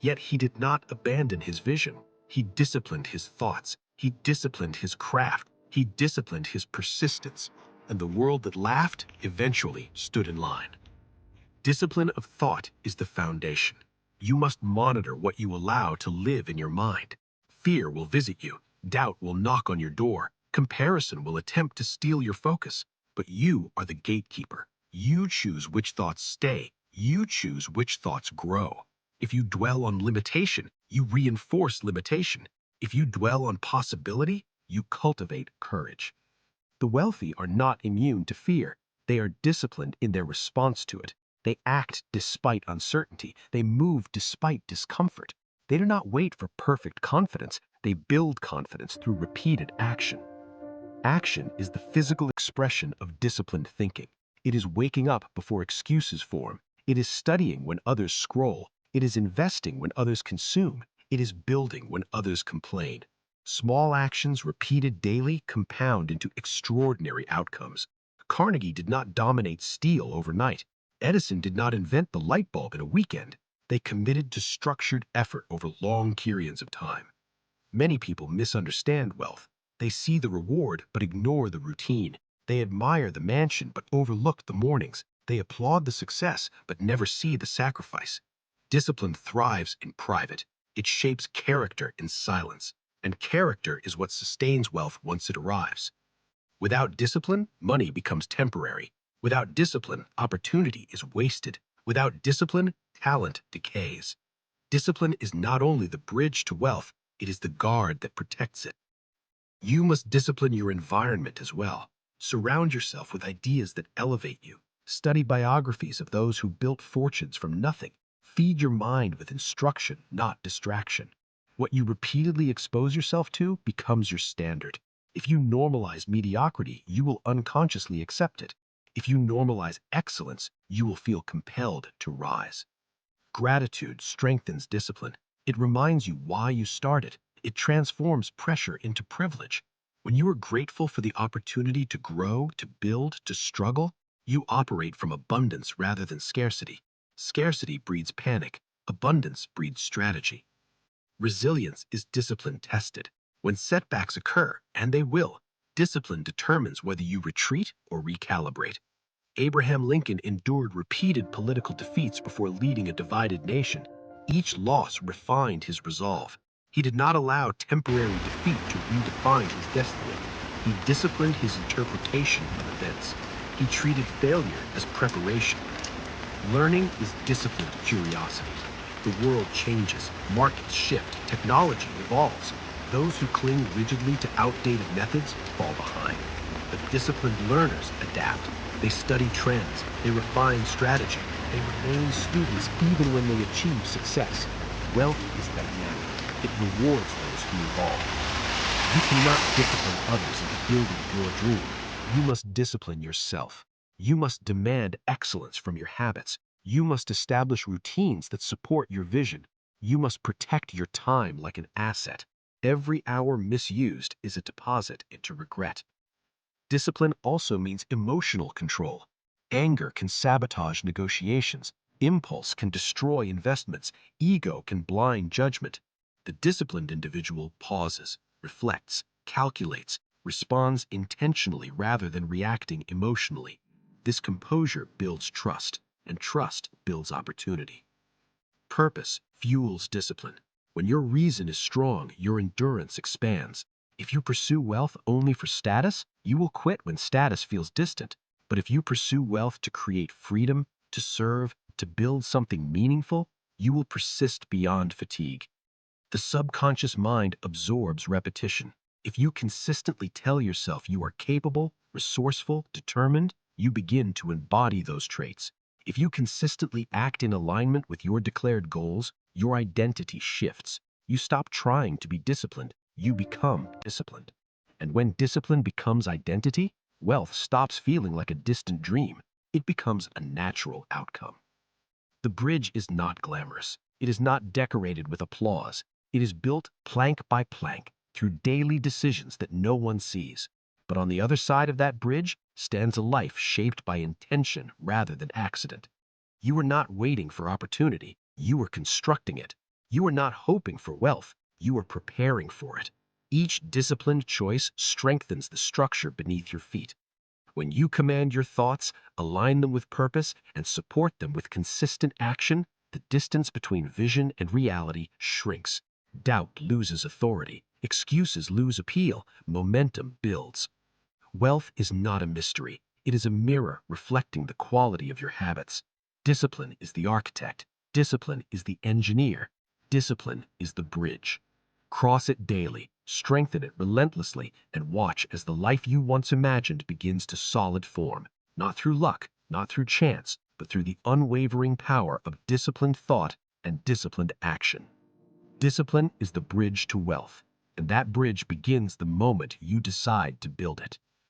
Yet he did not abandon his vision. He disciplined his thoughts. He disciplined his craft. He disciplined his persistence. And the world that laughed eventually stood in line. Discipline of thought is the foundation. You must monitor what you allow to live in your mind. Fear will visit you. Doubt will knock on your door. Comparison will attempt to steal your focus. But you are the gatekeeper. You choose which thoughts stay. You choose which thoughts grow. If you dwell on limitation, you reinforce limitation. If you dwell on possibility, you cultivate courage. The wealthy are not immune to fear. They are disciplined in their response to it. They act despite uncertainty. They move despite discomfort. They do not wait for perfect confidence. They build confidence through repeated action. Action is the physical expression of disciplined thinking. It is waking up before excuses form. It is studying when others scroll. It is investing when others consume. It is building when others complain. Small actions repeated daily compound into extraordinary outcomes. Carnegie did not dominate steel overnight. Edison did not invent the light bulb in a weekend. They committed to structured effort over long periods of time. Many people misunderstand wealth. They see the reward but ignore the routine. They admire the mansion but overlook the mornings. They applaud the success but never see the sacrifice. Discipline thrives in private. It shapes character in silence. And character is what sustains wealth once it arrives. Without discipline, money becomes temporary. Without discipline, opportunity is wasted. Without discipline, talent decays. Discipline is not only the bridge to wealth, it is the guard that protects it. You must discipline your environment as well. Surround yourself with ideas that elevate you. Study biographies of those who built fortunes from nothing. Feed your mind with instruction, not distraction. What you repeatedly expose yourself to becomes your standard. If you normalize mediocrity, you will unconsciously accept it. If you normalize excellence, you will feel compelled to rise. Gratitude strengthens discipline. It reminds you why you started. It transforms pressure into privilege. When you are grateful for the opportunity to grow, to build, to struggle, you operate from abundance rather than scarcity. Scarcity breeds panic. Abundance breeds strategy. Resilience is discipline tested. When setbacks occur, and they will, discipline determines whether you retreat or recalibrate. Abraham Lincoln endured repeated political defeats before leading a divided nation. Each loss refined his resolve. He did not allow temporary defeat to redefine his destiny. He disciplined his interpretation of events. He treated failure as preparation. Learning is disciplined curiosity. The world changes, markets shift, technology evolves. Those who cling rigidly to outdated methods fall behind. But disciplined learners adapt. They study trends, they refine strategy, they remain students even when they achieve success. Wealth is dynamic. It rewards those who evolve. You cannot discipline others into building your dream. You must discipline yourself. You must demand excellence from your habits. You must establish routines that support your vision. You must protect your time like an asset. Every hour misused is a deposit into regret. Discipline also means emotional control. Anger can sabotage negotiations. Impulse can destroy investments. Ego can blind judgment. The disciplined individual pauses, reflects, calculates, responds intentionally rather than reacting emotionally. This composure builds trust, and trust builds opportunity. Purpose fuels discipline. When your reason is strong, your endurance expands. If you pursue wealth only for status, you will quit when status feels distant. But if you pursue wealth to create freedom, to serve, to build something meaningful, you will persist beyond fatigue. The subconscious mind absorbs repetition. If you consistently tell yourself you are capable, resourceful, determined, you begin to embody those traits. If you consistently act in alignment with your declared goals, your identity shifts. You stop trying to be disciplined. You become disciplined. And when discipline becomes identity, wealth stops feeling like a distant dream. It becomes a natural outcome. The bridge is not glamorous. It is not decorated with applause. It is built plank by plank through daily decisions that no one sees. But on the other side of that bridge stands a life shaped by intention rather than accident. You are not waiting for opportunity. You are constructing it. You are not hoping for wealth, you are preparing for it. Each disciplined choice strengthens the structure beneath your feet. When you command your thoughts, align them with purpose, and support them with consistent action, the distance between vision and reality shrinks. Doubt loses authority, excuses lose appeal, momentum builds. Wealth is not a mystery. It is a mirror reflecting the quality of your habits. Discipline is the architect. Discipline is the engineer. Discipline is the bridge. Cross it daily, strengthen it relentlessly, and watch as the life you once imagined begins to solid form, not through luck, not through chance, but through the unwavering power of disciplined thought and disciplined action. Discipline is the bridge to wealth, and that bridge begins the moment you decide to build it.